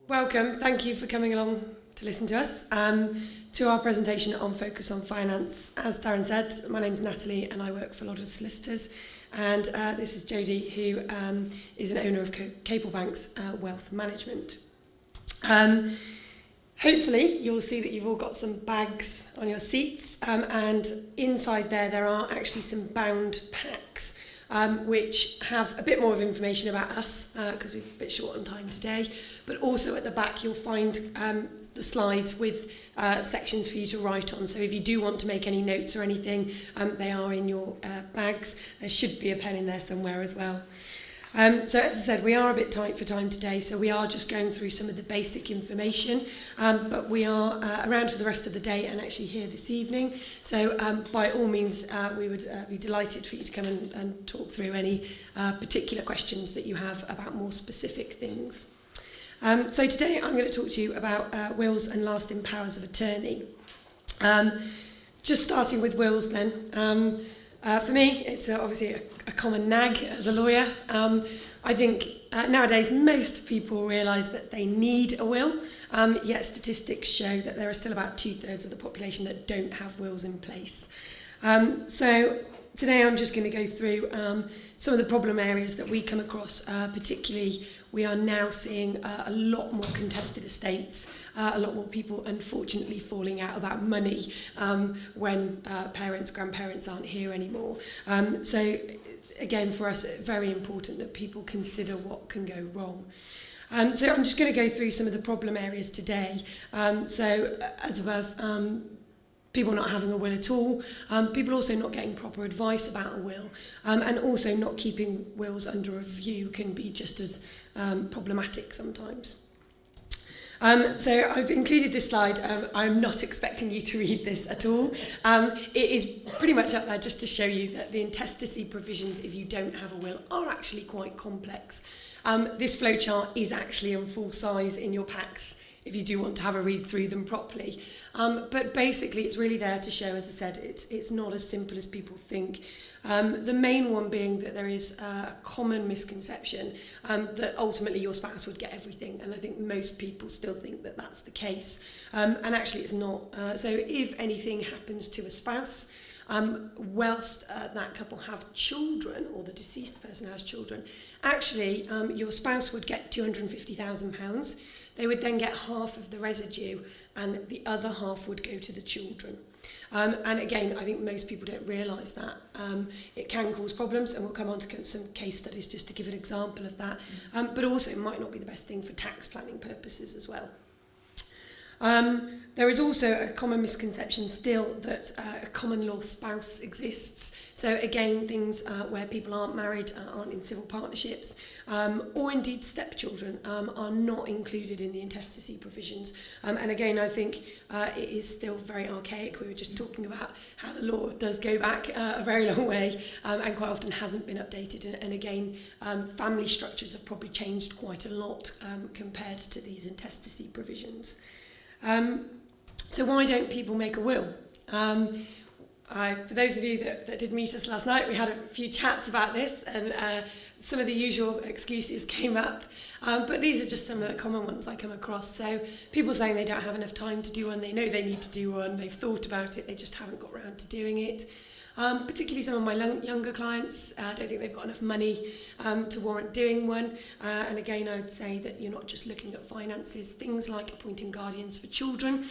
Welcome. Thank you for coming along to listen to us, to our presentation on Focus on Finance. As Darren said, my name's Natalie and I work for Lodder Solicitors, and this is Jody, who is an owner of Capel Bank's Wealth Management. Hopefully you'll see that you've all got some bags on your seats, and inside there are actually some bound packs which have a bit more of information about us because we're a bit short on time today, but also at the back you'll find the slides with sections for you to write on. So if you do want to make any notes or anything, they are in your bags. There should be a pen in there somewhere as well. So as I said, we are a bit tight for time today, so we are just going through some of the basic information, but we are around for the rest of the day and actually here this evening. So by all means, we would be delighted for you to come and talk through any particular questions that you have about more specific things. So today I'm going to talk to you about wills and lasting powers of attorney. Just starting with wills then. For me, it's obviously a common nag as a lawyer. I think nowadays most people realise that they need a will, yet statistics show that there are still about 2/3 of the population that don't have wills in place. So today I'm just going to go through some of the problem areas that we come across, particularly we are now seeing a lot more contested estates, a lot more people unfortunately falling out about money when parents, grandparents aren't here anymore. So again, for us, very important that people consider what can go wrong. So I'm just going to go through some of the problem areas today. So as above, people not having a will at all, people also not getting proper advice about a will, and also not keeping wills under review can be just as problematic sometimes. So I've included this slide. I'm not expecting you to read this at all. It is pretty much up there just to show you that the intestacy provisions, if you don't have a will, are actually quite complex. This flowchart is actually in full size in your packs if you do want to have a read through them properly. But basically it's really there to show, as I said, it's not as simple as people think. The main one being that there is a common misconception that ultimately your spouse would get everything, and I think most people still think that that's the case, and actually it's not. So if anything happens to a spouse, whilst that couple have children, or the deceased person has children, actually your spouse would get £250,000. They would then get half of the residue, and the other half would go to the children. And again, I think most people don't realise that. It can cause problems, and we'll come on to some case studies just to give an example of that. But also it might not be the best thing for tax planning purposes as well. There is also a common misconception still that a common law spouse exists. So again, things where people aren't married, aren't in civil partnerships, or indeed stepchildren are not included in the intestacy provisions. And again, I think it is still very archaic. We were just talking about how the law does go back a very long way, and quite often hasn't been updated. And again, family structures have probably changed quite a lot compared to these intestacy provisions. So why don't people make a will? For those of you that did meet us last night, we had a few chats about this, and some of the usual excuses came up. But these are just some of the common ones I come across. So people saying they don't have enough time to do one, they know they need to do one, they've thought about it, they just haven't got around to doing it. Particularly some of my younger clients don't think they've got enough money to warrant doing one. And again, I would say that you're not just looking at finances. Things like appointing guardians for children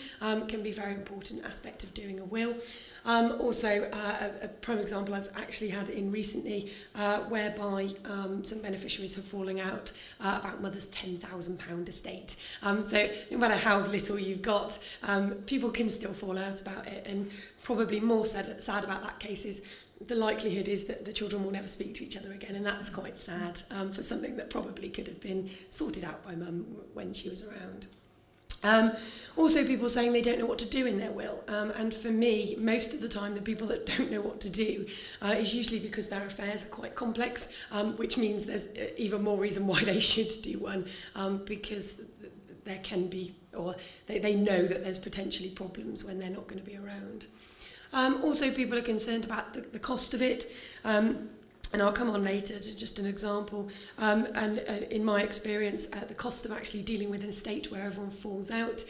can be a very important aspect of doing a will. Also, a prime example I've actually had in recently, whereby some beneficiaries have fallen out about mother's £10,000 estate. So no matter how little you've got, people can still fall out about it. And probably more sad about that case is the likelihood is that the children will never speak to each other again, and that's quite sad for something that probably could have been sorted out by mum when she was around. Also, people saying they don't know what to do in their will, and for me, most of the time the people that don't know what to do is usually because their affairs are quite complex, which means there's even more reason why they should do one, because there can be, or they know that there's potentially problems when they're not going to be around. Also, people are concerned about the cost of it. And I'll come on later to just an example. And in my experience, the cost of actually dealing with an estate where everyone falls out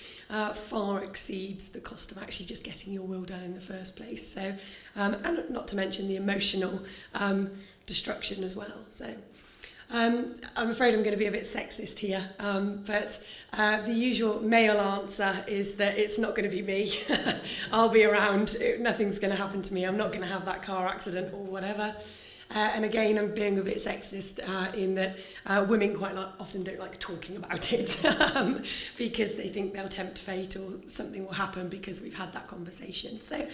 far exceeds the cost of actually just getting your will done in the first place. So, and not to mention the emotional destruction as well. So, I'm afraid I'm going to be a bit sexist here, but the usual male answer is that it's not going to be me. I'll be around. Nothing's going to happen to me. I'm not going to have that car accident or whatever. And again, I'm being a bit sexist in that women quite often don't like talking about it because they think they'll tempt fate or something will happen because we've had that conversation. So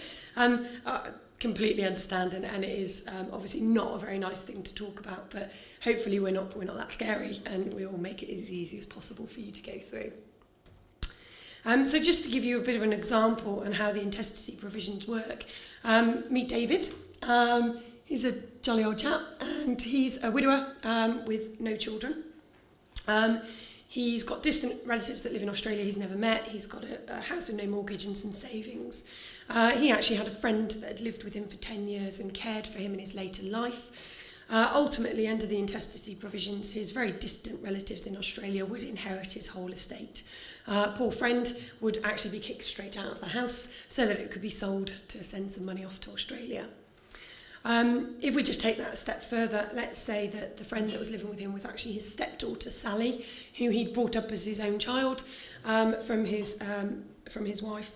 completely understand, and it is obviously not a very nice thing to talk about, but hopefully we're not that scary, and we all make it as easy as possible for you to go through. So just to give you a bit of an example on how the intestacy provisions work, meet David. He's a jolly old chap, and he's a widower with no children. He's got distant relatives that live in Australia he's never met. He's got a house with no mortgage and some savings. He actually had a friend that had lived with him for 10 years and cared for him in his later life. Ultimately, under the intestacy provisions, his very distant relatives in Australia would inherit his whole estate. Poor friend would actually be kicked straight out of the house so that it could be sold to send some money off to Australia. If we just take that a step further, let's say that the friend that was living with him was actually his stepdaughter Sally, who he'd brought up as his own child from his wife.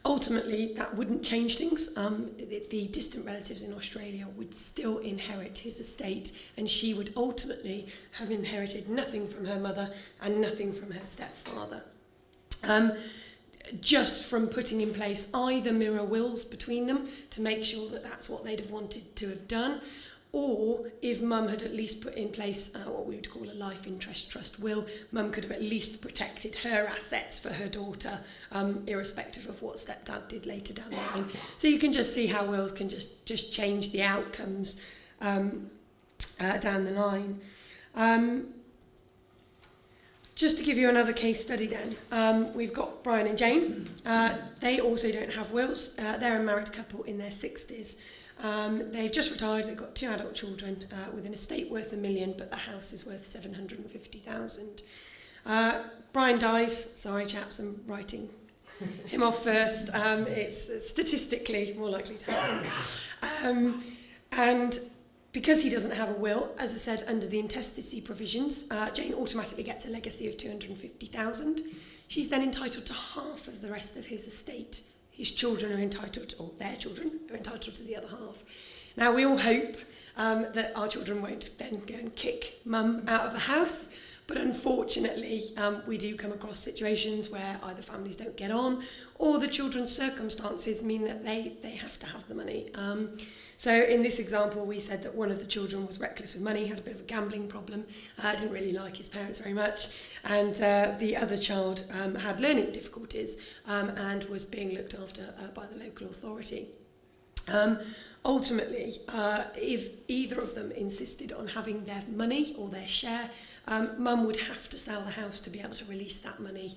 Ultimately, that wouldn't change things. The distant relatives in Australia would still inherit his estate, and she would ultimately have inherited nothing from her mother and nothing from her stepfather. Just from putting in place either mirror wills between them to make sure that that's what they'd have wanted to have done, or if mum had at least put in place what we would call a life interest trust will, mum could have at least protected her assets for her daughter, irrespective of what stepdad did later down the line. So you can just see how wills can just change the outcomes down the line. Just to give you another case study then, we've got Brian and Jane. They also don't have wills. They're a married couple in their 60s. They've just retired. They've got 2 adult children with an estate worth $1 million, but the house is worth $750,000. Brian dies. Sorry, chaps, I'm writing him off first. It's statistically more likely to happen. And because he doesn't have a will, as I said, under the intestacy provisions, Jane automatically gets a legacy of $250,000. She's then entitled to half of the rest of his estate. His children are entitled, or their children are entitled to the other half. Now, we all hope that our children won't then go and kick mum out of the house, but unfortunately, we do come across situations where either families don't get on, or the children's circumstances mean that they have to have the money. So in this example, we said that one of the children was reckless with money, had a bit of a gambling problem, didn't really like his parents very much, and the other child had learning difficulties and was being looked after by the local authority. Ultimately, if either of them insisted on having their money or their share, mum would have to sell the house to be able to release that money,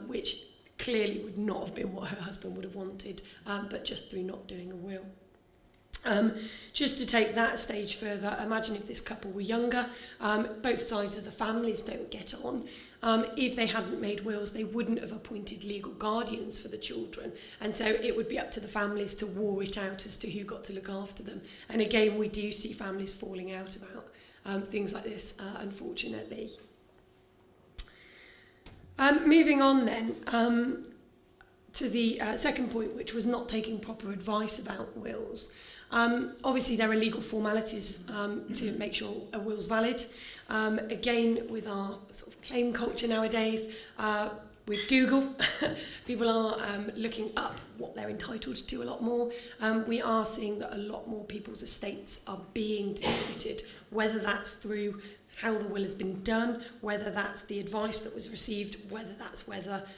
which clearly would not have been what her husband would have wanted, but just through not doing a will. Just to take that a stage further, imagine if this couple were younger, both sides of the families don't get on. If they hadn't made wills, they wouldn't have appointed legal guardians for the children. And so it would be up to the families to war it out as to who got to look after them. And again, we do see families falling out about things like this, unfortunately. Moving on then to the second point, which was not taking proper advice about wills. Obviously, there are legal formalities to make sure a will's valid. Again, with our sort of claim culture nowadays, with Google, people are looking up what they're entitled to a lot more. We are seeing that a lot more people's estates are being disputed, whether that's through how the will has been done, whether that's the advice that was received, whether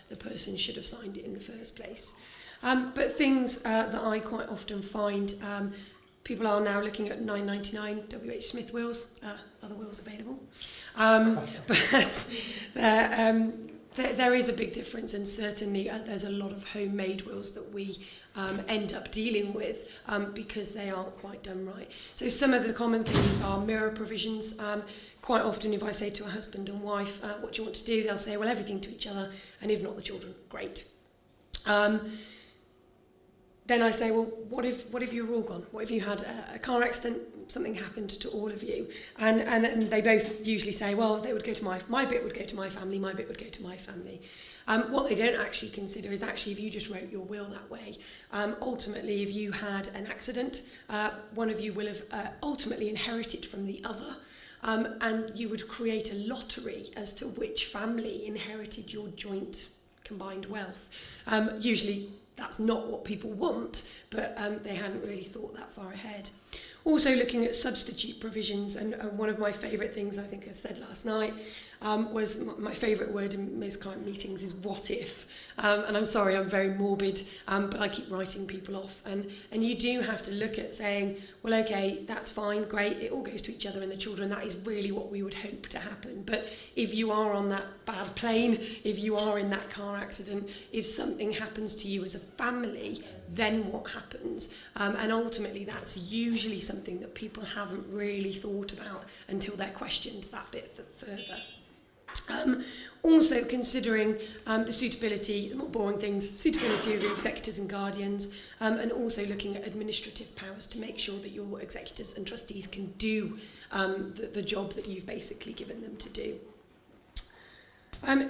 the person should have signed it in the first place. But things that I quite often find, people are now looking at 999 W.H. Smith wills, other wills available. But There is a big difference, and certainly there's a lot of homemade wills that we end up dealing with because they aren't quite done right. So some of the common things are mirror provisions. Quite often if I say to a husband and wife, what do you want to do? They'll say, well, everything to each other, and if not the children, great. Then I say, well, what if you were all gone? What if you had a car accident, something happened to all of you? And they both usually say, well, they would go to my bit would go to my family, my bit would go to my family. What they don't actually consider is actually if you just wrote your will that way, ultimately if you had an accident, one of you will have ultimately inherited from the other. And you would create a lottery as to which family inherited your joint combined wealth. Usually that's not what people want, but they hadn't really thought that far ahead. Also looking at substitute provisions, and one of my favourite things I think I said last night was my favourite word in most client meetings is what if. And I'm sorry, I'm very morbid, but I keep writing people off. And you do have to look at saying, well, okay, that's fine, great, it all goes to each other and the children, that is really what we would hope to happen. But if you are on that bad plane, if you are in that car accident, if something happens to you as a family, then what happens? And ultimately that's usually something that people haven't really thought about until they're questioned that bit further. Also considering the suitability, the more boring things, suitability of your executors and guardians, and also looking at administrative powers to make sure that your executors and trustees can do the job that you've basically given them to do.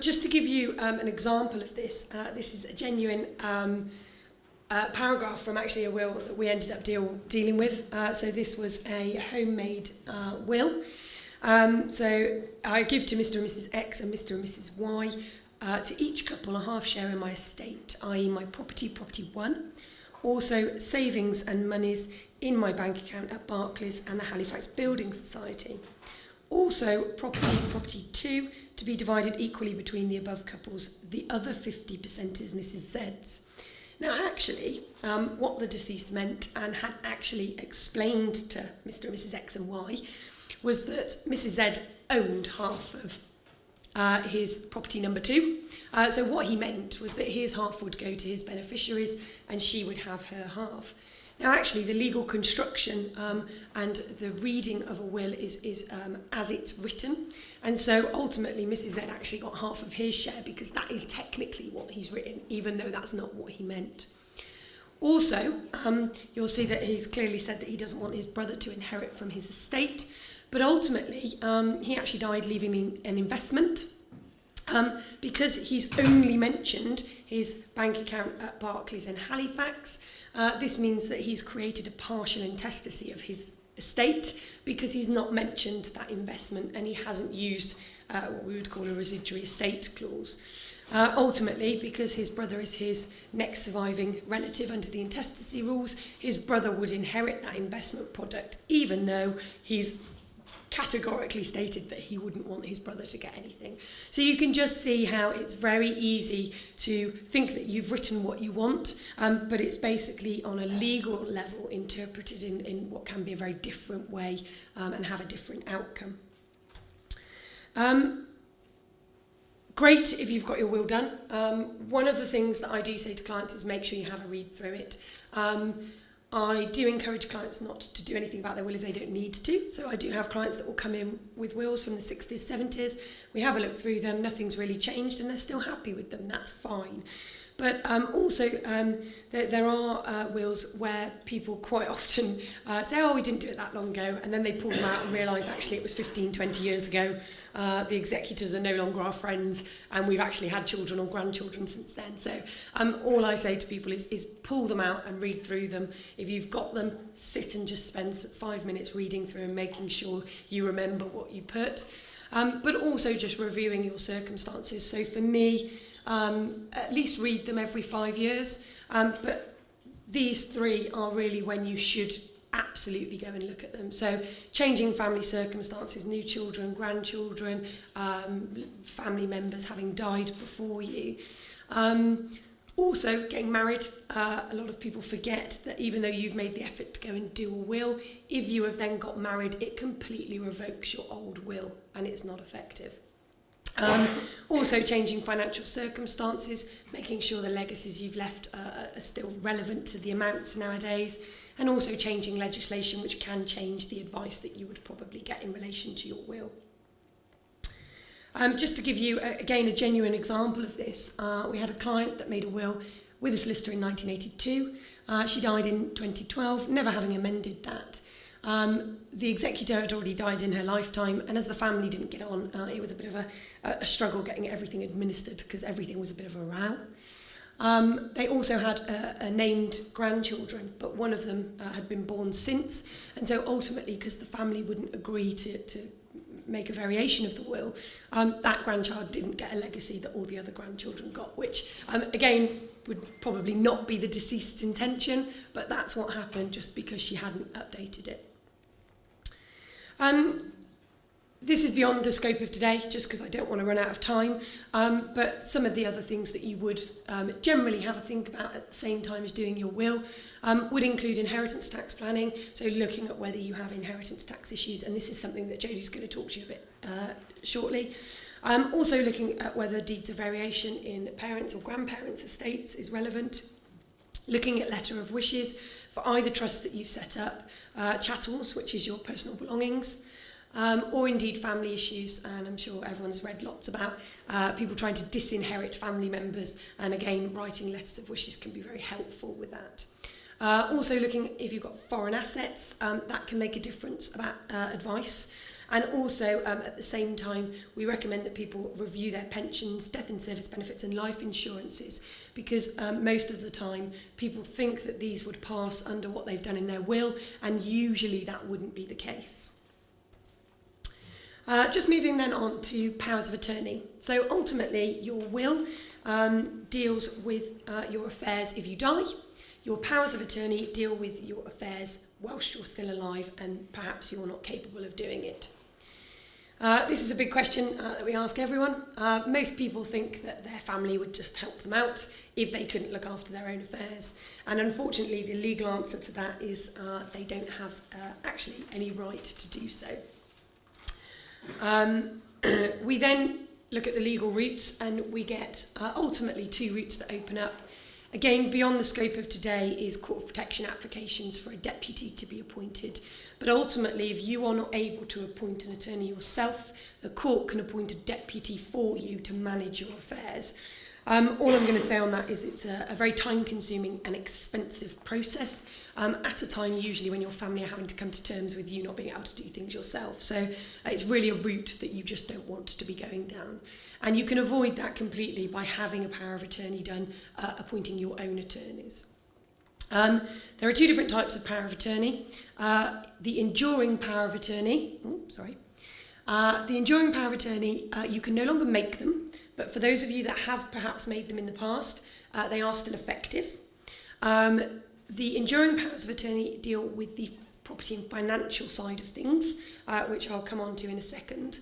Just to give you an example of this, this is a genuine paragraph from actually a will that we ended up dealing with. So this was a homemade will. So I give to Mr and Mrs X and Mr and Mrs Y to each couple a half share in my estate, i.e. my property 1, also savings and monies in my bank account at Barclays and the Halifax Building Society. Also property 2 to be divided equally between the above couples. The other 50% is Mrs Z's. Now actually, what the deceased meant and had actually explained to Mr and Mrs X and Y was that Mrs Z owned half of his property number 2. So what he meant was that his half would go to his beneficiaries and she would have her half. Now actually the legal construction and the reading of a will is as it's written, and so ultimately Mrs Z actually got half of his share because that is technically what he's written, even though that's not what he meant. Also, you'll see that he's clearly said that he doesn't want his brother to inherit from his estate, but ultimately he actually died leaving an investment. Because he's only mentioned his bank account at Barclays and Halifax, this means that he's created a partial intestacy of his estate because he's not mentioned that investment and he hasn't used what we would call a residuary estate clause. Ultimately, because his brother is his next surviving relative under the intestacy rules, his brother would inherit that investment product even though he's categorically stated that he wouldn't want his brother to get anything. So you can just see how it's very easy to think that you've written what you want, but it's basically on a legal level interpreted in what can be a very different way and have a different outcome. Great if you've got your will done. One of the things that I do say to clients is make sure you have a read through it. I do encourage clients not to do anything about their will if they don't need to. So I do have clients that will come in with wills from the 60s, 70s. We have a look through them, nothing's really changed, and they're still happy with them. That's fine. But also, there are wills where people quite often say, oh, we didn't do it that long ago, and then they pull them out and realise actually it was 15, 20 years ago. The executors are no longer our friends, and we've actually had children or grandchildren since then. So all I say to people is pull them out and read through them. If you've got them, sit and just spend 5 minutes reading through and making sure you remember what you put. But also just reviewing your circumstances. So for me, at least read them every 5 years, but these 3 are really when you should absolutely go and look at them. So changing family circumstances, new children, grandchildren, family members having died before you. Also getting married. A lot of people forget that even though you've made the effort to go and do a will, if you have then got married, it completely revokes your old will and it's not effective. Also changing financial circumstances, making sure the legacies you've left are still relevant to the amounts nowadays, and also changing legislation which can change the advice that you would probably get in relation to your will. Just to give you, again, a genuine example of this, we had a client that made a will with a solicitor in 1982. She died in 2012, never having amended that. The executor had already died in her lifetime, and as the family didn't get on, it was a bit of a struggle getting everything administered because everything was a bit of a row. They also had a named grandchildren, but one of them had been born since, and so ultimately, because the family wouldn't agree to make a variation of the will, that grandchild didn't get a legacy that all the other grandchildren got, which again would probably not be the deceased's intention, but that's what happened just because she hadn't updated it. This is beyond the scope of today, just because I don't want to run out of time, but some of the other things that you would generally have a think about at the same time as doing your will would include inheritance tax planning, so looking at whether you have inheritance tax issues, and this is something that Jody's going to talk to you a bit shortly. Also looking at whether deeds of variation in parents' or grandparents' estates is relevant. Looking at letter of wishes for either trust that you've set up, chattels, which is your personal belongings, or indeed family issues, and I'm sure everyone's read lots about people trying to disinherit family members, and again, writing letters of wishes can be very helpful with that. Also looking if you've got foreign assets, that can make a difference about advice. And also, at the same time, we recommend that people review their pensions, death in service benefits and life insurances, because most of the time people think that these would pass under what they've done in their will, and usually that wouldn't be the case. Just moving then on to powers of attorney. So ultimately, your will deals with your affairs if you die. Your powers of attorney deal with your affairs whilst you're still alive and perhaps you're not capable of doing it. This is a big question that we ask everyone. Most people think that their family would just help them out if they couldn't look after their own affairs. And unfortunately, the legal answer to that is they don't have actually any right to do so. We then look at the legal routes, and we get ultimately two routes that open up. Again, beyond the scope of today is court of protection applications for a deputy to be appointed. But ultimately, if you are not able to appoint an attorney yourself, the court can appoint a deputy for you to manage your affairs. All I'm going to say on that is it's a very time-consuming and expensive process at a time usually when your family are having to come to terms with you not being able to do things yourself. So it's really a route that you just don't want to be going down. And you can avoid that completely by having a power of attorney done, appointing your own attorneys. There are two different types of power of attorney. The enduring power of attorney, the enduring power of attorney, you can no longer make them, but for those of you that have perhaps made them in the past, they are still effective. The enduring powers of attorney deal with the property and financial side of things, which I'll come on to in a second.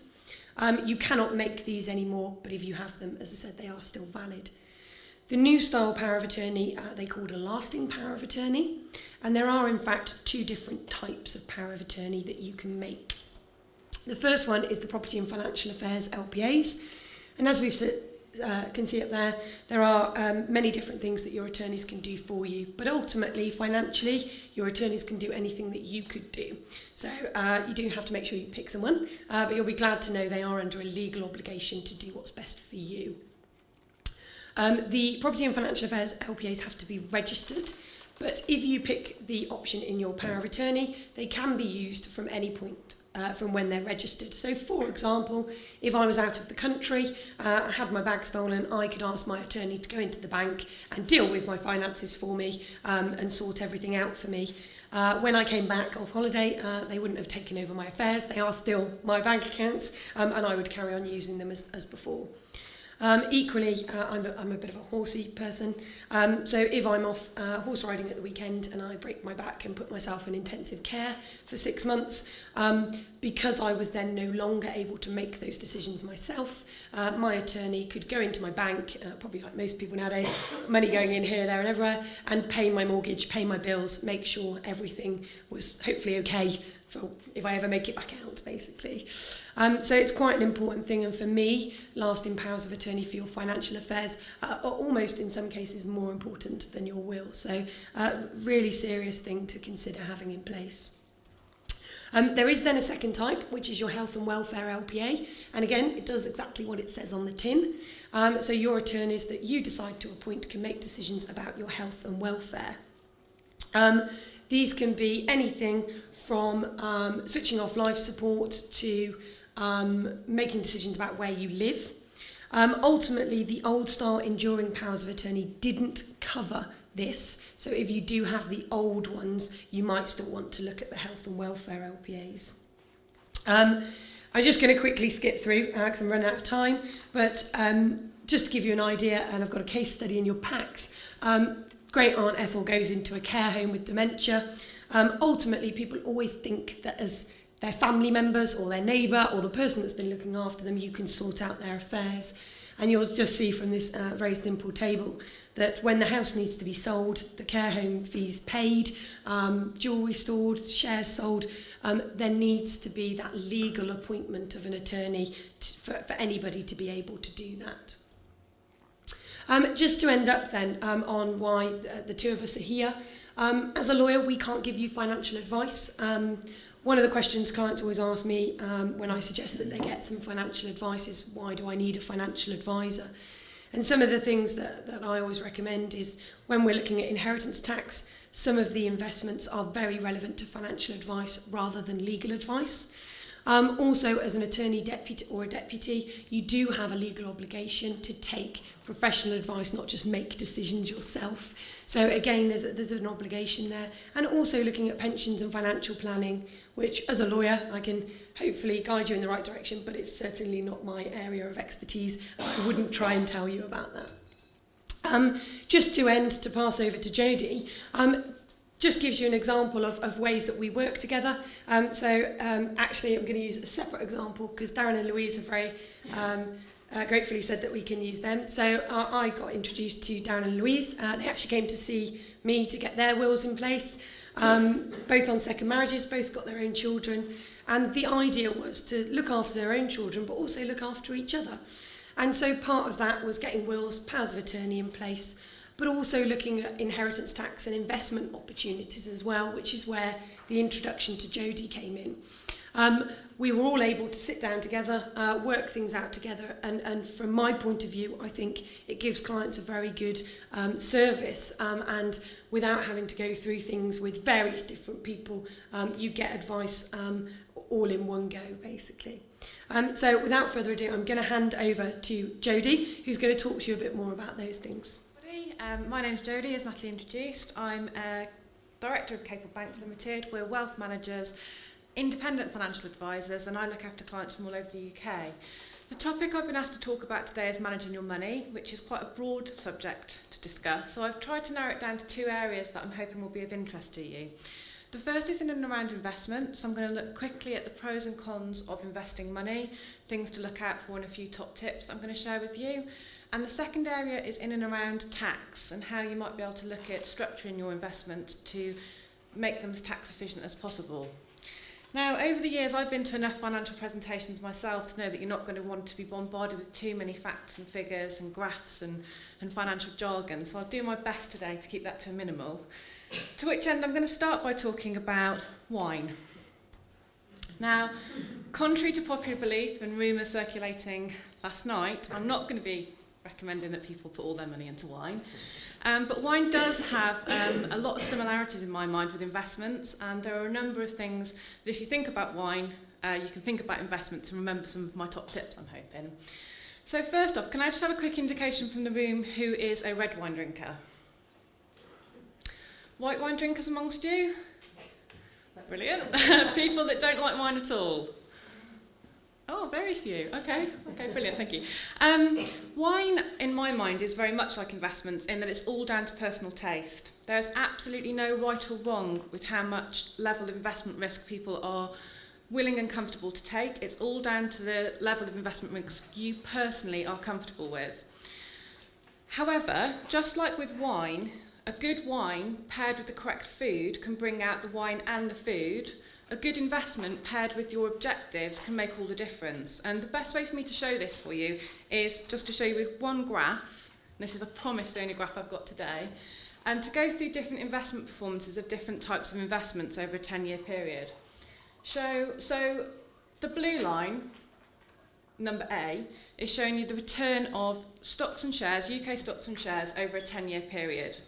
You cannot make these anymore, but if you have them, as I said, they are still valid. The new style power of attorney, they called a lasting power of attorney, and there are in fact two different types of power of attorney that you can make. The first one is the property and financial affairs LPAs, and as we've can see up there, there are many different things that your attorneys can do for you, but ultimately, financially, your attorneys can do anything that you could do. So you do have to make sure you pick someone, but you'll be glad to know they are under a legal obligation to do what's best for you. The property and financial affairs LPAs have to be registered, but if you pick the option in your power of attorney, they can be used from any point from when they're registered. So for example, if I was out of the country, I had my bag stolen, I could ask my attorney to go into the bank and deal with my finances for me and sort everything out for me. When I came back off holiday, they wouldn't have taken over my affairs. They are still my bank accounts, and I would carry on using them as before. Equally, I'm a bit of a horsey person, so if I'm off horse riding at the weekend and I break my back and put myself in intensive care for 6 months, because I was then no longer able to make those decisions myself, my attorney could go into my bank, probably like most people nowadays, money going in here, there and everywhere, and pay my mortgage, pay my bills, make sure everything was hopefully okay for if I ever make it back out, basically. So it's quite an important thing, and for me, lasting powers of attorney for your financial affairs are almost in some cases more important than your will. So really serious thing to consider having in place. There is then a second type, which is your health and welfare LPA. And again, it does exactly what it says on the tin. So your attorneys that you decide to appoint can make decisions about your health and welfare. These can be anything from switching off life support to making decisions about where you live. Ultimately, the old style enduring powers of attorney didn't cover this. So if you do have the old ones, you might still want to look at the health and welfare LPAs. I'm just going to quickly skip through because I'm running out of time, but just to give you an idea, and I've got a case study in your packs, great Aunt Ethel goes into a care home with dementia. Ultimately, people always think that as their family members or their neighbour or the person that's been looking after them, you can sort out their affairs. And you'll just see from this very simple table that when the house needs to be sold, the care home fees paid, jewellery stored, shares sold, there needs to be that legal appointment of an attorney for anybody to be able to do that. Just to end up then on why the two of us are here. As a lawyer, we can't give you financial advice. One of the questions clients always ask me when I suggest that they get some financial advice is, why do I need a financial advisor? And some of the things that I always recommend is when we're looking at inheritance tax, some of the investments are very relevant to financial advice rather than legal advice. Also, as an attorney deputy or a deputy, you do have a legal obligation to take professional advice, not just make decisions yourself. So again, there's an obligation there. And also looking at pensions and financial planning, which as a lawyer, I can hopefully guide you in the right direction, but it's certainly not my area of expertise. I wouldn't try and tell you about that. Just to end, to pass over to Jody, just gives you an example of ways that we work together. Actually, I'm going to use a separate example because Darren and Louise have very gratefully said that we can use them. So I got introduced to Darren and Louise. They actually came to see me to get their wills in place, both on second marriages, both got their own children. And the idea was to look after their own children, but also look after each other. And so part of that was getting wills, powers of attorney in place, but also looking at inheritance tax and investment opportunities as well, which is where the introduction to Jody came in. We were all able to sit down together, work things out together, and from my point of view, I think it gives clients a very good service, and without having to go through things with various different people, you get advice all in one go, basically. So without further ado, I'm going to hand over to Jody, who's going to talk to you a bit more about those things. My name's Jody, as Natalie introduced. I'm a Director of Capable Banks Limited. We're wealth managers, independent financial advisors, and I look after clients from all over the UK. The topic I've been asked to talk about today is managing your money, which is quite a broad subject to discuss. So I've tried to narrow it down to two areas that I'm hoping will be of interest to you. The first is in and around investment, so I'm going to look quickly at the pros and cons of investing money, things to look out for and a few top tips I'm going to share with you. And the second area is in and around tax and how you might be able to look at structuring your investments to make them as tax efficient as possible. Now, over the years, I've been to enough financial presentations myself to know that you're not going to want to be bombarded with too many facts and figures and graphs and financial jargon. So I'll do my best today to keep that to a minimal. To which end, I'm going to start by talking about wine. Now, contrary to popular belief and rumours circulating last night, I'm not going to be recommending that people put all their money into wine. But wine does have a lot of similarities in my mind with investments, and there are a number of things that if you think about wine, you can think about investments and remember some of my top tips, I'm hoping. So first off, can I just have a quick indication from the room who is a red wine drinker? White wine drinkers amongst you? Brilliant. People that don't like wine at all? Oh, very few. Okay, brilliant, thank you. Wine, in my mind, is very much like investments in that it's all down to personal taste. There's absolutely no right or wrong with how much level of investment risk people are willing and comfortable to take. It's all down to the level of investment risk you personally are comfortable with. However, just like with wine, a good wine paired with the correct food can bring out the wine and the food A good investment paired with your objectives can make all the difference. And the best way for me to show this for you is just to show you with one graph. And this is, I promise, the only graph I've got today. And to go through different investment performances of different types of investments over a 10-year period. So the blue line, number A, is showing you the return of stocks and shares, UK stocks and shares, over a 10-year period.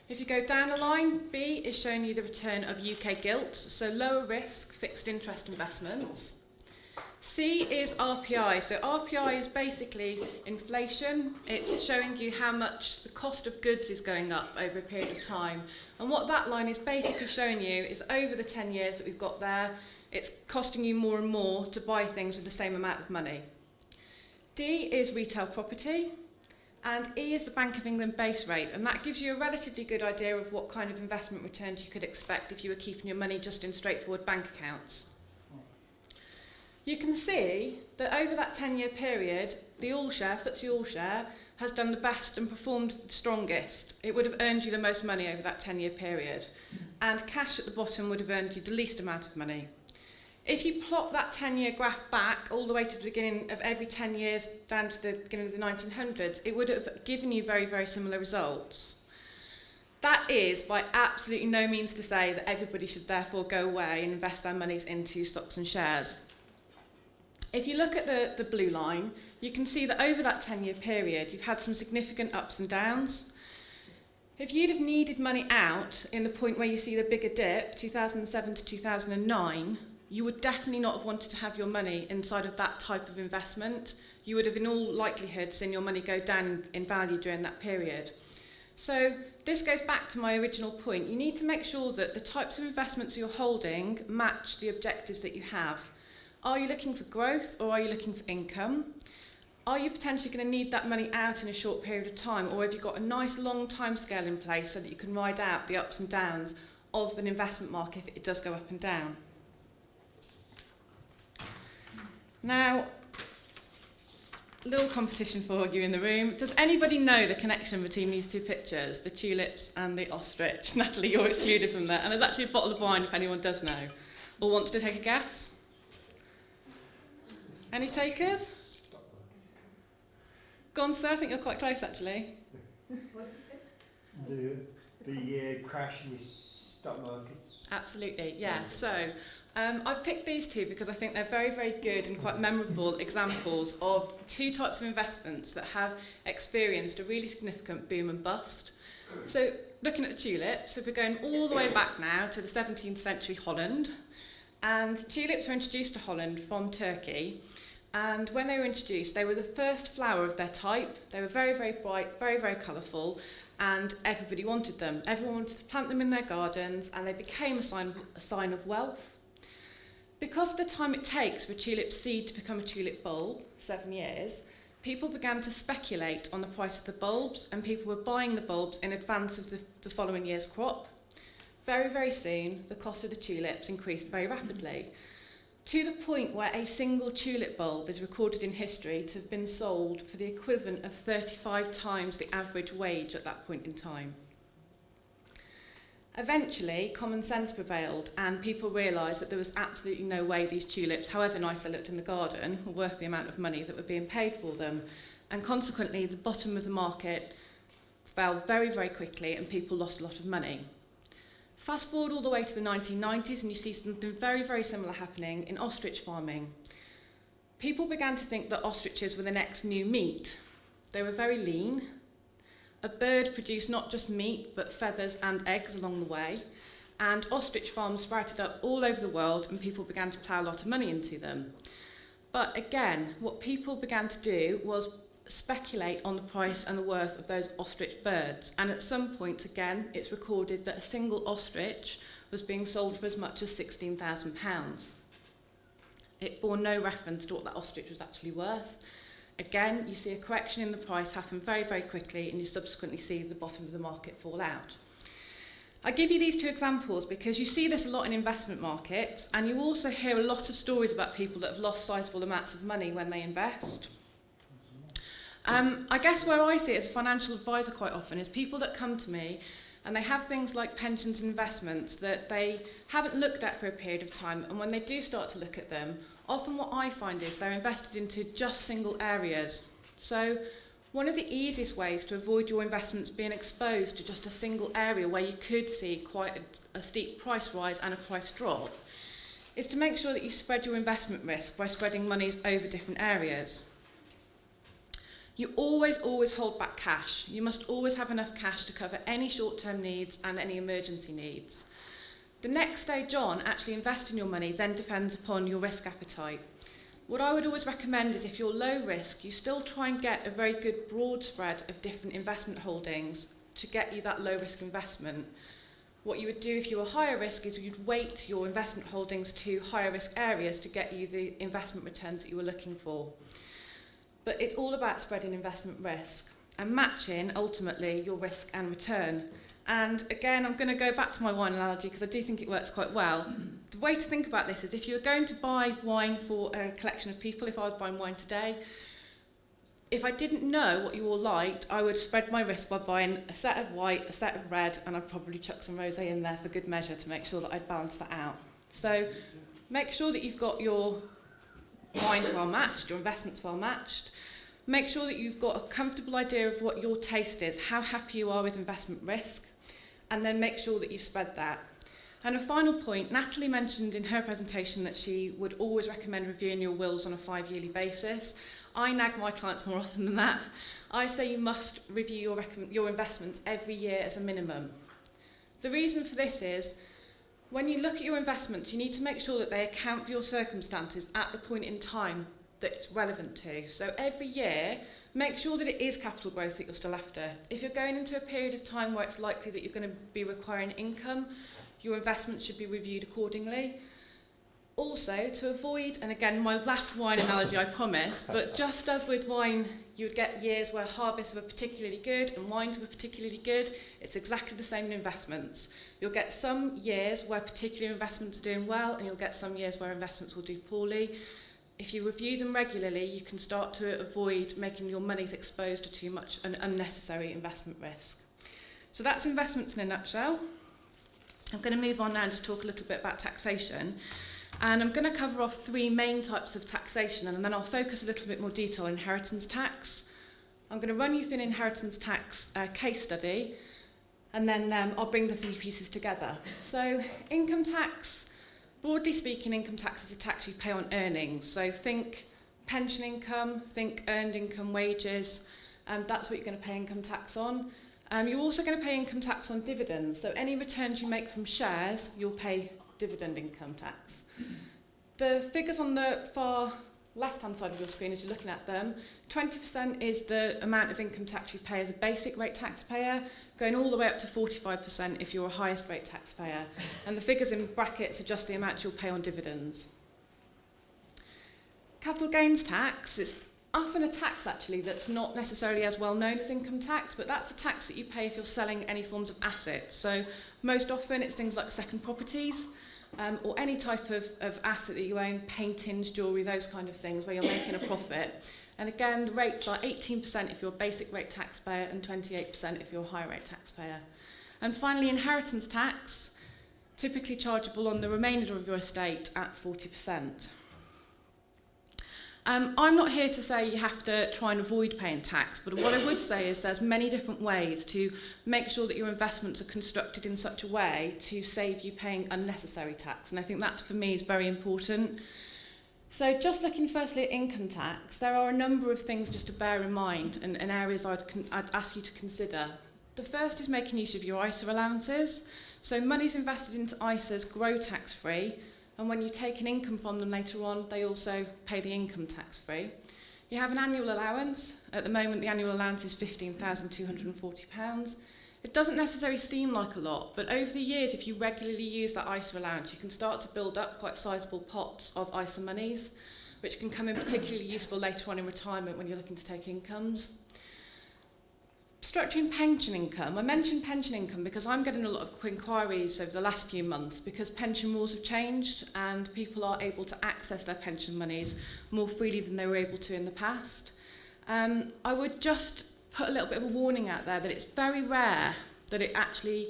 If you go down the line, B is showing you the return of UK gilts, so lower risk fixed interest investments. C is RPI. So RPI is basically inflation. It's showing you how much the cost of goods is going up over a period of time. And what that line is basically showing you is over the 10 years that we've got there, it's costing you more and more to buy things with the same amount of money. D is retail property. And E is the Bank of England base rate, and that gives you a relatively good idea of what kind of investment returns you could expect if you were keeping your money just in straightforward bank accounts. You can see that over that 10-year period, the all-share, FTSE all-share, has done the best and performed the strongest. It would have earned you the most money over that 10-year period, and cash at the bottom would have earned you the least amount of money. If you plot that 10-year graph back all the way to the beginning of every 10 years down to the beginning of the 1900s, it would have given you very, very similar results. That is by absolutely no means to say that everybody should therefore go away and invest their monies into stocks and shares. If you look at the blue line, you can see that over that 10-year period, you've had some significant ups and downs. If you'd have needed money out in the point where you see the bigger dip, 2007 to 2009, you would definitely not have wanted to have your money inside of that type of investment. You would have in all likelihood seen your money go down in value during that period. So this goes back to my original point. You need to make sure that the types of investments you're holding match the objectives that you have. Are you looking for growth or are you looking for income? Are you potentially going to need that money out in a short period of time, or have you got a nice long time scale in place so that you can ride out the ups and downs of an investment market if it does go up and down? Now, a little competition for you in the room. Does anybody know the connection between these two pictures, the tulips and the ostrich? Natalie, you're excluded from that. And there's actually a bottle of wine if anyone does know or wants to take a guess. Any takers? Go on, sir. I think you're quite close, actually. The crash in the stock markets. Absolutely, yeah. So I've picked these two because I think they're very, very good and quite memorable examples of two types of investments that have experienced a really significant boom and bust. So looking at the tulips, if we're going all the way back now to the 17th century Holland, and tulips were introduced to Holland from Turkey, and when they were introduced, they were the first flower of their type. They were very, very bright, very, very colourful, and everybody wanted them. Everyone wanted to plant them in their gardens, and they became a sign of wealth. Because of the time it takes for a tulip seed to become a tulip bulb, 7 years, people began to speculate on the price of the bulbs, and people were buying the bulbs in advance of the following year's crop. Very, very soon, the cost of the tulips increased very rapidly, to the point where a single tulip bulb is recorded in history to have been sold for the equivalent of 35 times the average wage at that point in time. Eventually, common sense prevailed and people realised that there was absolutely no way these tulips, however nice they looked in the garden, were worth the amount of money that were being paid for them. And consequently, the bottom of the market fell very, very quickly and people lost a lot of money. Fast forward all the way to the 1990s and you see something very, very similar happening in ostrich farming. People began to think that ostriches were the next new meat. They were very lean. A bird produced not just meat, but feathers and eggs along the way. And ostrich farms sprouted up all over the world and people began to plough a lot of money into them. But again, what people began to do was speculate on the price and the worth of those ostrich birds. And at some point, again, it's recorded that a single ostrich was being sold for as much as £16,000. It bore no reference to what that ostrich was actually worth. Again, you see a correction in the price happen very, very quickly, and you subsequently see the bottom of the market fall out. I give you these two examples because you see this a lot in investment markets, and you also hear a lot of stories about people that have lost sizable amounts of money when they invest. I guess where I see it as a financial advisor quite often is people that come to me And they have things like pensions and investments that they haven't looked at for a period of time. And when they do start to look at them, often what I find is they're invested into just single areas. So one of the easiest ways to avoid your investments being exposed to just a single area where you could see quite a steep price rise and a price drop is to make sure that you spread your investment risk by spreading monies over different areas. You always hold back cash. You must always have enough cash to cover any short-term needs and any emergency needs. The next stage on, actually investing your money, then depends upon your risk appetite. What I would always recommend is if you're low risk, you still try and get a very good broad spread of different investment holdings to get you that low risk investment. What you would do if you were higher risk is you'd weight your investment holdings to higher risk areas to get you the investment returns that you were looking for. But it's all about spreading investment risk and matching, ultimately, your risk and return. And again, I'm going to go back to my wine analogy because I do think it works quite well. The way to think about this is if you were going to buy wine for a collection of people, if I was buying wine today, if I didn't know what you all liked, I would spread my risk by buying a set of white, a set of red, and I'd probably chuck some rosé in there for good measure to make sure that I'd balance that out. So make sure that you've got your wines well matched, your investments well matched. Make sure that you've got a comfortable idea of what your taste is, how happy you are with investment risk, and then make sure that you've spread that. And a final point, Natalie mentioned in her presentation that she would always recommend reviewing your wills on a 5-yearly basis. I nag my clients more often than that. I say you must review your investments every year as a minimum. The reason for this is, when you look at your investments, you need to make sure that they account for your circumstances at the point in time that it's relevant to. So every year, make sure that it is capital growth that you're still after. If you're going into a period of time where it's likely that you're going to be requiring income, your investments should be reviewed accordingly. Also, to avoid, and again, my last wine analogy, I promise, but just as with wine, you would get years where harvests were particularly good and wines were particularly good, it's exactly the same in investments. You'll get some years where particular investments are doing well, and you'll get some years where investments will do poorly. If you review them regularly, you can start to avoid making your monies exposed to too much and unnecessary investment risk. So that's investments in a nutshell. I'm going to move on now and just talk a little bit about taxation. And I'm going to cover off 3 main types of taxation, and then I'll focus a little bit more detail on inheritance tax. I'm going to run you through an inheritance tax case study, and then I'll bring the 3 pieces together. So income tax, broadly speaking, income tax is a tax you pay on earnings. So think pension income, think earned income wages, that's what you're going to pay income tax on. You're also going to pay income tax on dividends. So any returns you make from shares, you'll pay dividend income tax. The figures on the far left-hand side of your screen as you're looking at them, 20% is the amount of income tax you pay as a basic rate taxpayer, going all the way up to 45% if you're a highest rate taxpayer. And the figures in brackets are just the amount you'll pay on dividends. Capital gains tax is often a tax actually that's not necessarily as well known as income tax, but that's a tax that you pay if you're selling any forms of assets. So most often it's things like second properties, or any type of asset that you own, paintings, jewellery, those kind of things where you're making a profit. And again, the rates are 18% if you're a basic rate taxpayer and 28% if you're a high rate taxpayer. And finally, inheritance tax, typically chargeable on the remainder of your estate at 40%. I'm not here to say you have to try and avoid paying tax, but what I would say is there's many different ways to make sure that your investments are constructed in such a way to save you paying unnecessary tax, and I think that's, for me, is very important. So just looking firstly at income tax, there are a number of things just to bear in mind and areas I'd ask you to consider. The first is making use of your ISA allowances. So monies invested into ISAs grow tax-free, and when you take an income from them later on, they also pay the income tax-free. You have an annual allowance. At the moment, the annual allowance is £15,240. It doesn't necessarily seem like a lot, but over the years, if you regularly use that ISA allowance, you can start to build up quite sizable pots of ISA monies, which can come in particularly useful later on in retirement when you're looking to take incomes. Structuring pension income. I mentioned pension income because I'm getting a lot of inquiries over the last few months because pension rules have changed and people are able to access their pension monies more freely than they were able to in the past. I would just put a little bit of a warning out there that it's very rare that it actually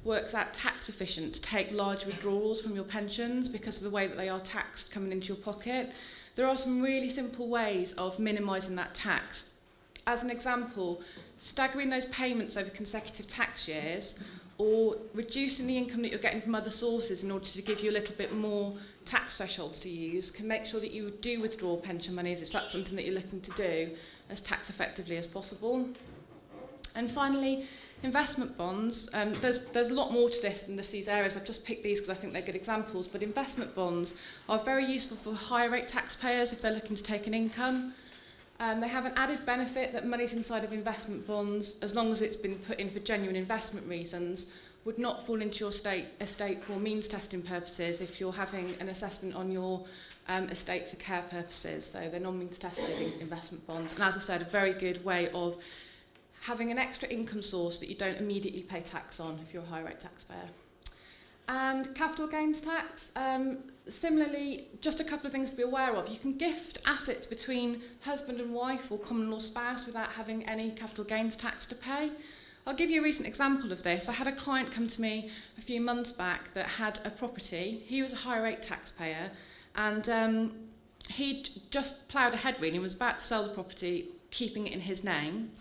works out tax efficient to take large withdrawals from your pensions because of the way that they are taxed coming into your pocket. There are some really simple ways of minimising that tax. As an example, staggering those payments over consecutive tax years, or reducing the income that you're getting from other sources in order to give you a little bit more tax thresholds to use, can make sure that you do withdraw pension monies if that's something that you're looking to do as tax effectively as possible. And finally, investment bonds. There's a lot more to this than just these areas. I've just picked these because I think they're good examples, but investment bonds are very useful for higher rate taxpayers if they're looking to take an income. They have an added benefit that monies inside of investment bonds, as long as it's been put in for genuine investment reasons, would not fall into your estate for means testing purposes if you're having an assessment on your estate for care purposes. So they're non-means tested investment bonds. And as I said, a very good way of having an extra income source that you don't immediately pay tax on if you're a high rate taxpayer. And capital gains tax, similarly, just a couple of things to be aware of. You can gift assets between husband and wife or common law spouse without having any capital gains tax to pay. I'll give you a recent example of this. I had a client come to me a few months back that had a property. He was a high rate taxpayer, and he'd just ploughed ahead really and was about to sell the property, keeping it in his name.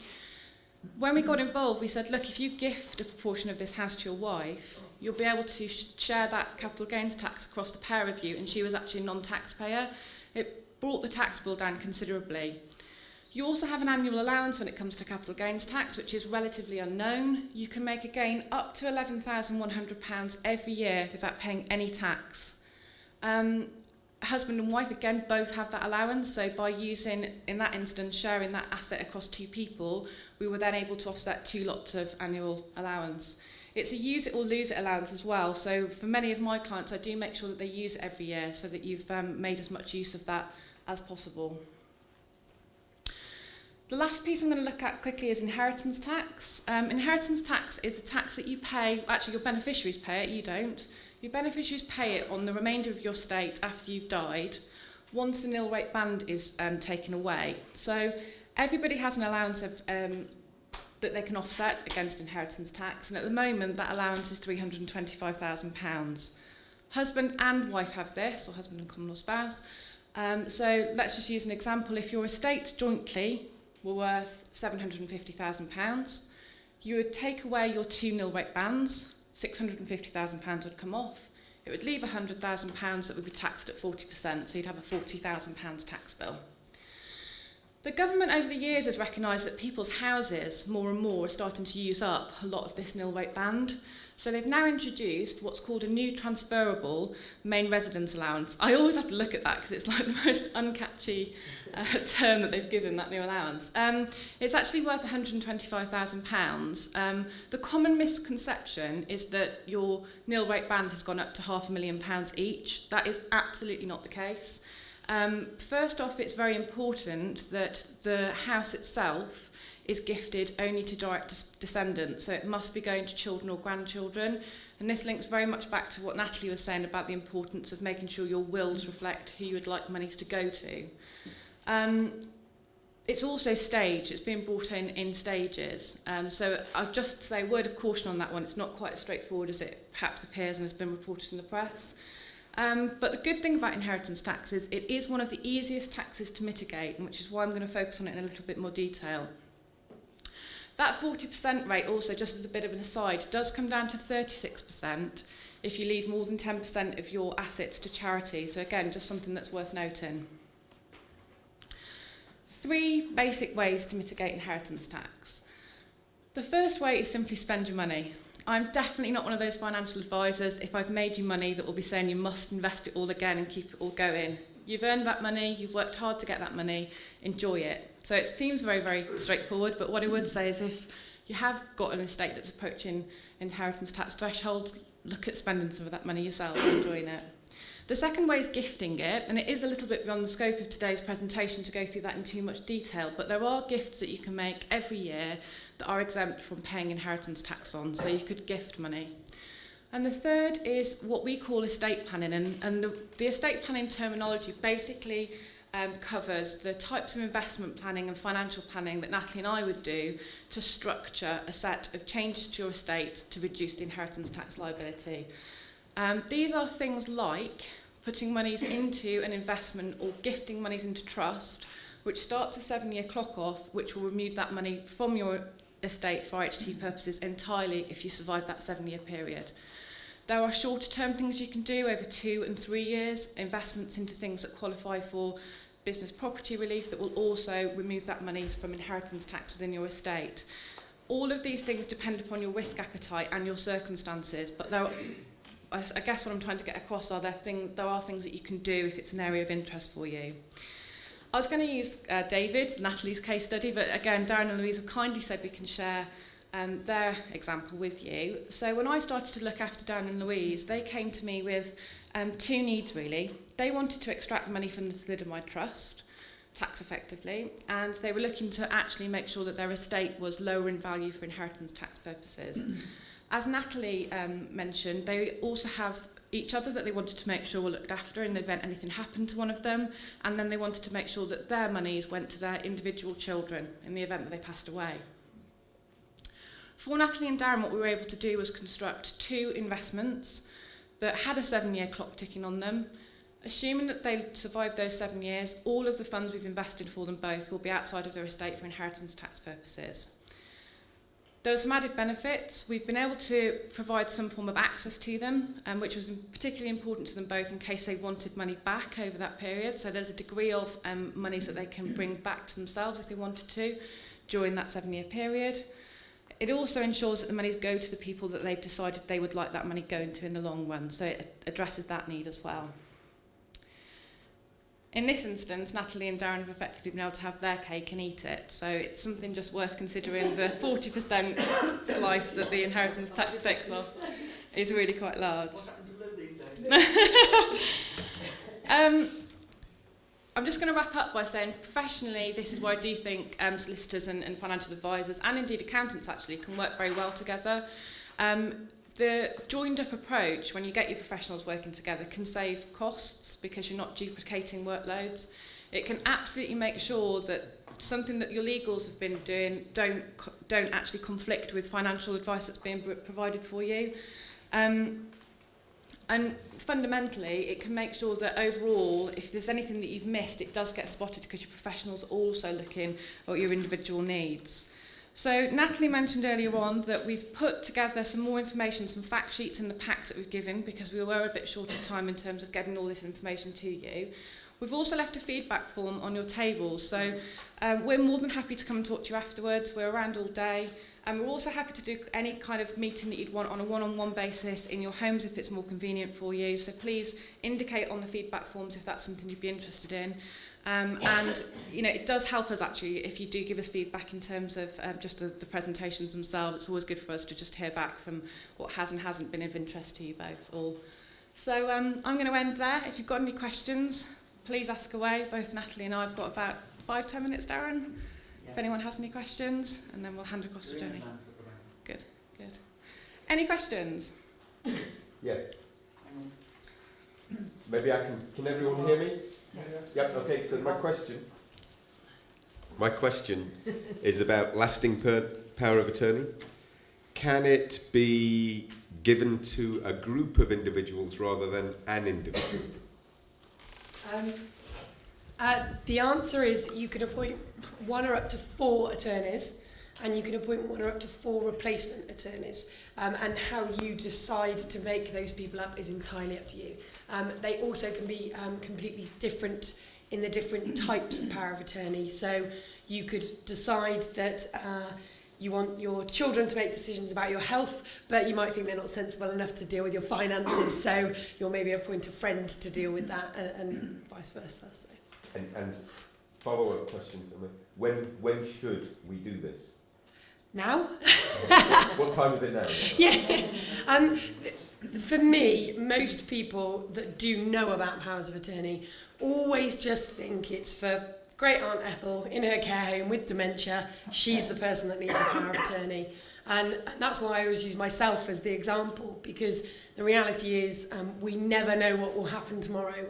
When we got involved, we said, look, if you gift a proportion of this house to your wife, you'll be able to share that capital gains tax across the pair of you, and she was actually a non-taxpayer. It brought the tax bill down considerably. You also have an annual allowance when it comes to capital gains tax, which is relatively unknown. You can make a gain up to £11,100 every year without paying any tax. Husband and wife, again, both have that allowance, so by using, in that instance, sharing that asset across two people, we were then able to offset 2 lots of annual allowance. It's a use it or lose it allowance as well, so for many of my clients, I do make sure that they use it every year so that you've made as much use of that as possible. The last piece I'm going to look at quickly is inheritance tax. Inheritance tax is a tax that you pay, actually your beneficiaries pay it, you don't. Your beneficiaries pay it on the remainder of your estate after you've died, once the nil rate band is taken away. So everybody has an allowance of, that they can offset against inheritance tax, and at the moment that allowance is £325,000. Husband and wife have this, or husband and common law spouse. So let's just use an example. If your estate jointly were worth £750,000, you would take away your 2 nil rate bands, £650,000 would come off. It would leave £100,000 that would be taxed at 40%, so you'd have a £40,000 tax bill. The government over the years has recognised that people's houses, more and more, are starting to use up a lot of this nil rate band. So they've now introduced what's called a new transferable main residence allowance. I always have to look at that because it's like the most uncatchy term that they've given, that new allowance. It's actually worth £125,000. The common misconception is that your nil rate band has gone up to £500,000 each. That is absolutely not the case. First off, it's very important that the house itself is gifted only to direct descendants, so it must be going to children or grandchildren. And this links very much back to what Natalie was saying about the importance of making sure your wills reflect who you would like monies to go to. It's also staged, it's being brought in stages. So I'll just say a word of caution on that one. It's not quite as straightforward as it perhaps appears and has been reported in the press. But the good thing about inheritance tax is it is one of the easiest taxes to mitigate, and which is why I'm going to focus on it in a little bit more detail. That 40% rate also, just as a bit of an aside, does come down to 36% if you leave more than 10% of your assets to charity. So again, just something that's worth noting. 3 basic ways to mitigate inheritance tax. The first way is simply spend your money. I'm definitely not one of those financial advisors, if I've made you money, that will be saying you must invest it all again and keep it all going. You've earned that money, you've worked hard to get that money, enjoy it. So it seems very, very straightforward, but what I would say is if you have got an estate that's approaching inheritance tax threshold, look at spending some of that money yourself and enjoying it. The second way is gifting it, and it is a little bit beyond the scope of today's presentation to go through that in too much detail, but there are gifts that you can make every year that are exempt from paying inheritance tax on, so you could gift money. And the third is what we call estate planning, and the estate planning terminology basically covers the types of investment planning and financial planning that Natalie and I would do to structure a set of changes to your estate to reduce the inheritance tax liability. These are things like putting monies into an investment or gifting monies into trust, which starts a 7-year clock off, which will remove that money from your estate for IHT purposes entirely if you survive that 7-year period. There are shorter term things you can do over 2 and 3 years, investments into things that qualify for business property relief that will also remove that money from inheritance tax within your estate. All of these things depend upon your risk appetite and your circumstances, but I guess what I'm trying to get across are there are things that you can do if it's an area of interest for you. I was going to use David, Natalie's case study, but again, Darren and Louise have kindly said we can share their example with you. So when I started to look after Darren and Louise, they came to me with 2 needs really. They wanted to extract money from the thalidomide trust, tax effectively, and they were looking to actually make sure that their estate was lower in value for inheritance tax purposes. As Natalie mentioned, they also have each other that they wanted to make sure were looked after in the event anything happened to one of them, and then they wanted to make sure that their monies went to their individual children in the event that they passed away. For Natalie and Darren, what we were able to do was construct 2 investments that had a 7-year clock ticking on them. Assuming that they survived those 7 years, all of the funds we've invested for them both will be outside of their estate for inheritance tax purposes. There are some added benefits. We've been able to provide some form of access to them, which was particularly important to them both in case they wanted money back over that period. So there's a degree of monies that they can bring back to themselves if they wanted to during that 7-year period. It also ensures that the monies go to the people that they've decided they would like that money going to in the long run. So it addresses that need as well. In this instance, Natalie and Darren have effectively been able to have their cake and eat it. So it's something just worth considering. The 40% slice that the inheritance tax takes off is really quite large. I'm just going to wrap up by saying professionally, this is where I do think solicitors and financial advisors, and indeed accountants actually, can work very well together. The joined-up approach, when you get your professionals working together, can save costs because you're not duplicating workloads. It can absolutely make sure that something that your legals have been doing don't actually conflict with financial advice that's being provided for you. And fundamentally, it can make sure that overall, if there's anything that you've missed, it does get spotted because your professionals are also looking at your individual needs. So Natalie mentioned earlier on that we've put together some more information, some fact sheets in the packs that we've given because we were a bit short of time in terms of getting all this information to you. We've also left a feedback form on your tables, so we're more than happy to come and talk to you afterwards. We're around all day, and we're also happy to do any kind of meeting that you'd want on a one-on-one basis in your homes if it's more convenient for you. So please indicate on the feedback forms if that's something you'd be interested in. And you know, it does help us actually if you do give us feedback in terms of just the presentations themselves. It's always good for us to just hear back from what has and hasn't been of interest to you both all. So I'm going to end there. If you've got any questions, please ask away. Both Natalie and I have got about 5-10 minutes, Darren, if anyone has any questions, and then we'll hand across to Jody. Good. Any questions? Yes. Maybe I can everyone hear me? Yep, okay, so my question is about lasting power of attorney. Can it be given to a group of individuals rather than an individual? The answer is you can appoint 1 or up to 4 attorneys, and you can appoint 1 or up to 4 replacement attorneys. And how you decide to make those people up is entirely up to you. They also can be completely different in the different types of power of attorney. So you could decide that you want your children to make decisions about your health, but you might think they're not sensible enough to deal with your finances, so you'll maybe appoint a friend to deal with that, and vice versa. So. And follow-up question for me. When should we do this? Now? What time is it now? Yeah. For me, most people that do know about powers of attorney always just think it's for great Aunt Ethel in her care home with dementia. She's the person that needs a power of attorney. And that's why I always use myself as the example, because the reality is we never know what will happen tomorrow.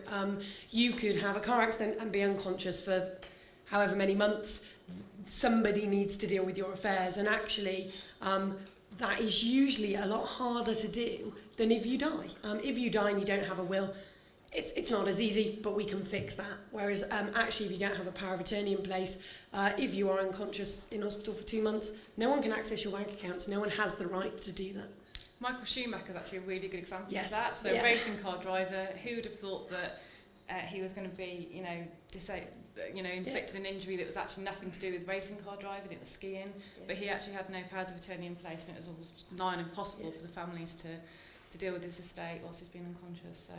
You could have a car accident and be unconscious for however many months. Somebody needs to deal with your affairs, and actually that is usually a lot harder to do than if you die. If you die and you don't have a will, it's not as easy, but we can fix that. Whereas actually, if you don't have a power of attorney in place, if you are unconscious in hospital for 2 months, no one can access your bank accounts. No one has the right to do that. Michael Schumacher is actually a really good example Yes, of that. So yeah. racing car driver, who would have thought that he was going to be, inflicted an injury that was actually nothing to do with racing car driving, it was skiing, but he actually had no powers of attorney in place, and it was almost nigh on impossible for the families to deal with his estate whilst he's been unconscious. So.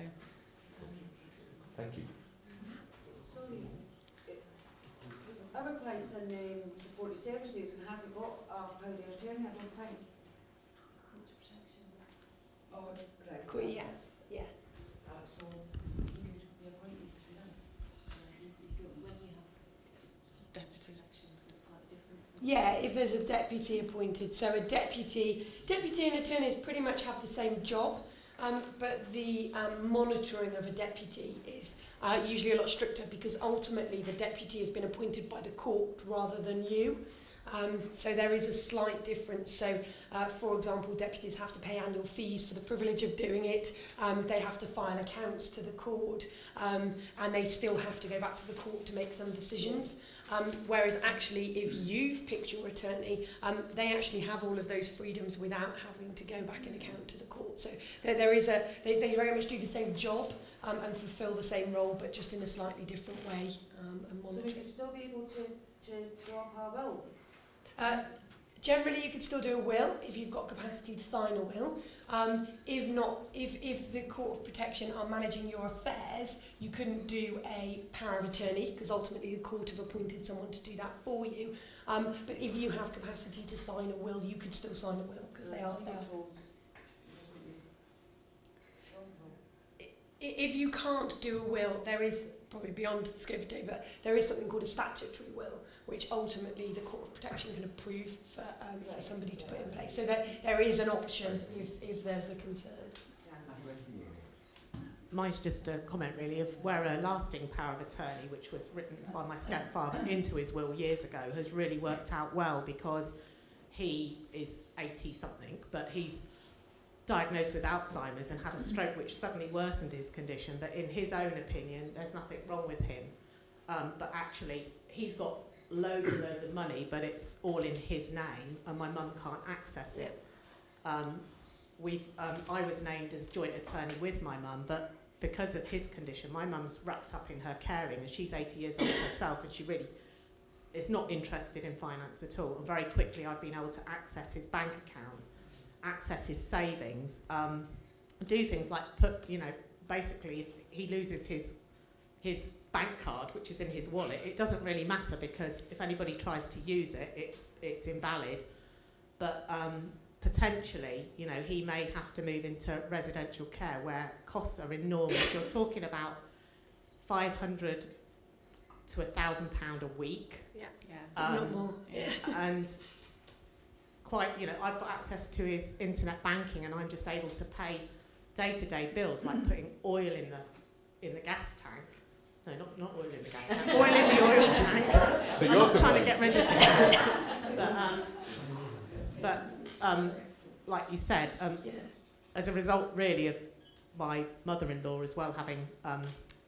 Thank you. Sorry, our clients in supported services and hasn't got a power of attorney, I don't think. Oh, right. Cool, yes, yeah. So you could be appointed to them. Deputies. Yeah, if there's a deputy appointed. So a deputy and attorneys pretty much have the same job, but the monitoring of a deputy is usually a lot stricter, because ultimately the deputy has been appointed by the court rather than you. So there is a slight difference. So, for example, deputies have to pay annual fees for the privilege of doing it. They have to file accounts to the court, and they still have to go back to the court to make some decisions. Whereas actually, if you've picked your attorney, they actually have all of those freedoms without having to go back and account to the court. So they very much do the same job and fulfil the same role, but just in a slightly different way. And So we could still be able to draw up our will? Generally, you could still do a will if you've got capacity to sign a will. If not, if the Court of Protection are managing your affairs, you couldn't do a power of attorney, because ultimately the court have appointed someone to do that for you. But if you have capacity to sign a will, you could still sign a will, because they are. If you can't do a will, there is probably beyond the scope of day, but there is something called a statutory will, which ultimately the Court of Protection can approve for somebody to put in place. So there is an option if there's a concern. Mine's just a comment really of where a lasting power of attorney, which was written by my stepfather into his will years ago, has really worked out well, because he is 80 something, but he's diagnosed with Alzheimer's and had a stroke which suddenly worsened his condition, but in his own opinion there's nothing wrong with him, but actually he's got loads and loads of money, but it's all in his name and my mum can't access it. I was named as joint attorney with my mum, but because of his condition my mum's wrapped up in her caring, and she's 80 years old herself, and she really is not interested in finance at all, and very quickly I've been able to access his bank account, access his savings, do things like basically if he loses his bank card, which is in his wallet, it doesn't really matter, because if anybody tries to use it, it's invalid. But potentially, he may have to move into residential care where costs are enormous. You're talking about £500 to £1,000 a week. Yeah, Yeah. not more. Yeah. And I've got access to his internet banking, and I'm just able to pay day-to-day bills, like putting oil in the gas tank. No, not oil in the gas tank. Oil in the oil tank. So I'm you're not to trying blame. to get rid of it. But like you said, as a result really of my mother-in-law as well having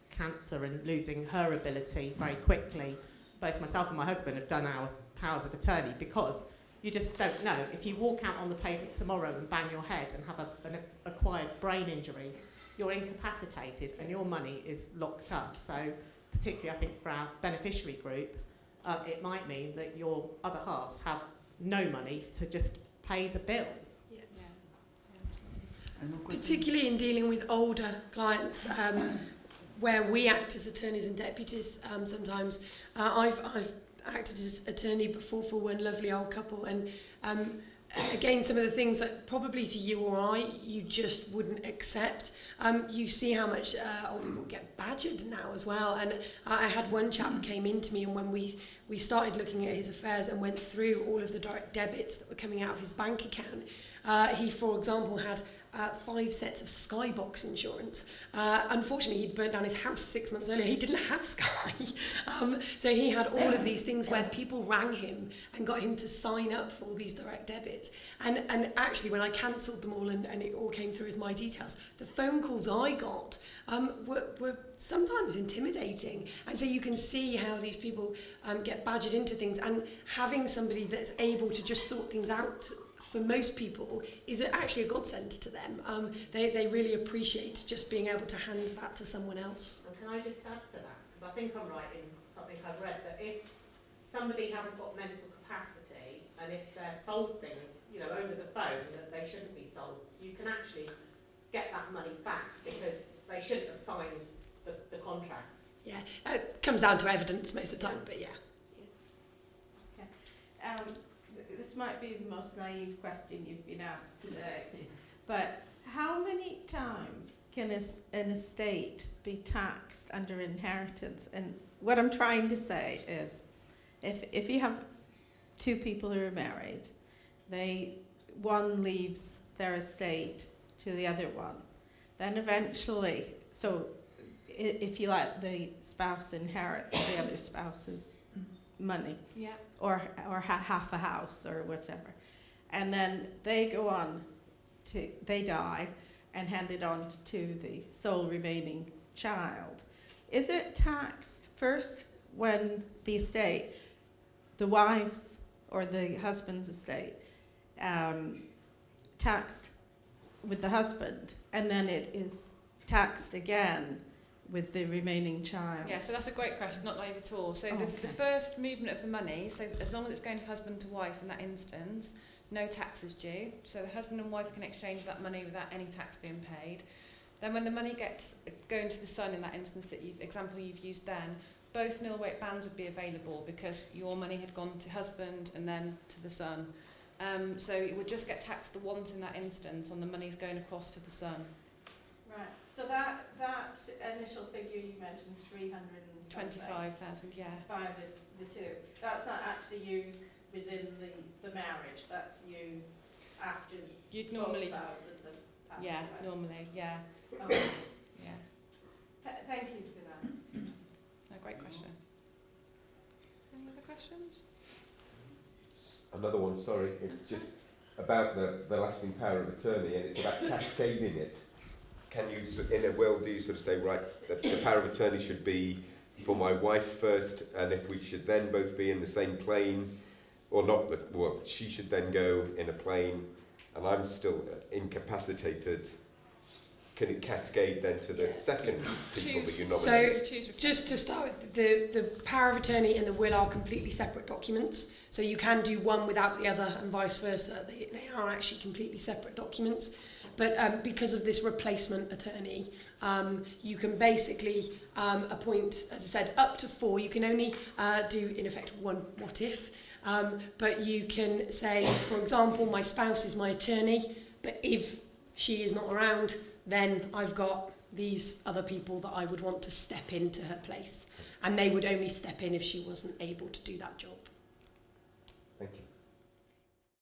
cancer and losing her ability very quickly, both myself and my husband have done our powers of attorney, because you just don't know. If you walk out on the pavement tomorrow and bang your head and have an acquired brain injury, you're incapacitated and your money is locked up. So particularly I think for our beneficiary group, it might mean that your other halves have no money to just pay the bills. Particularly in dealing with older clients, where we act as attorneys and deputies sometimes. I've acted as attorney before for one lovely old couple, and again, some of the things that probably to you or I, you just wouldn't accept. You see how much old people get badgered now as well. And I had one chap who came into me, and when we started looking at his affairs and went through all of the direct debits that were coming out of his bank account, he, for example, had 5 sets of Skybox insurance. Unfortunately, he'd burnt down his house 6 months earlier. He didn't have Sky. So he had all of these things where people rang him and got him to sign up for all these direct debits. And actually, when I cancelled them all and it all came through as my details, the phone calls I got were sometimes intimidating. And so you can see how these people get badgered into things. And having somebody that's able to just sort things out for most people is actually a godsend to them. They really appreciate just being able to hand that to someone else. And can I just add to that? Because I think I'm right in something I've read, that if somebody hasn't got mental capacity and if they're sold things, you know, over the phone that they shouldn't be sold, you can actually get that money back because they shouldn't have signed the contract. Yeah, it comes down to evidence most of the time, but yeah. This might be the most naive question you've been asked today, but how many times can an estate be taxed under inheritance? And what I'm trying to say is, if you have 2 people who are married, one leaves their estate to the other one, then eventually, so if you like, the spouse inherits the other spouse's money, Yeah. or half a house or whatever, and then they go on to, they die and hand it on to the sole remaining child. Is it taxed first when the estate, the wife's or the husband's estate, taxed with the husband, and then it is taxed again with the remaining child? Yeah, so that's a great question, not naive at all. So the Okay. first movement of the money, so as long as it's going husband to wife in that instance, no tax is due. So the husband and wife can exchange that money without any tax being paid. Then when the money gets going to the son in that instance that you've used then, both nil weight bands would be available because your money had gone to husband and then to the son. So it would just get taxed the once in that instance on the monies going across to the son. Right. So that initial figure you mentioned, 25,000, yeah. by the 2, that's not actually used within the marriage. That's used after You'd both normally, spouses have passed yeah, away. normally, yeah, Okay. yeah. Thank you for that. No, great question. Any other questions? Another one, sorry, it's just about the lasting power of attorney, and it's about cascading it. Can you, in a will, do you sort of say, right, the power of attorney should be for my wife first, and if we should then both be in the same plane, or not, but, well, she should then go in a plane, and I'm still incapacitated. Can it cascade then to the second people that you nominate? So, just to start with, the power of attorney and the will are completely separate documents. So you can do one without the other and vice versa. They are actually completely separate documents. But because of this replacement attorney, you can basically appoint, as I said, up to 4. You can only do, in effect, one what if. But you can say, for example, my spouse is my attorney, but if she is not around, then I've got these other people that I would want to step into her place. And they would only step in if she wasn't able to do that job.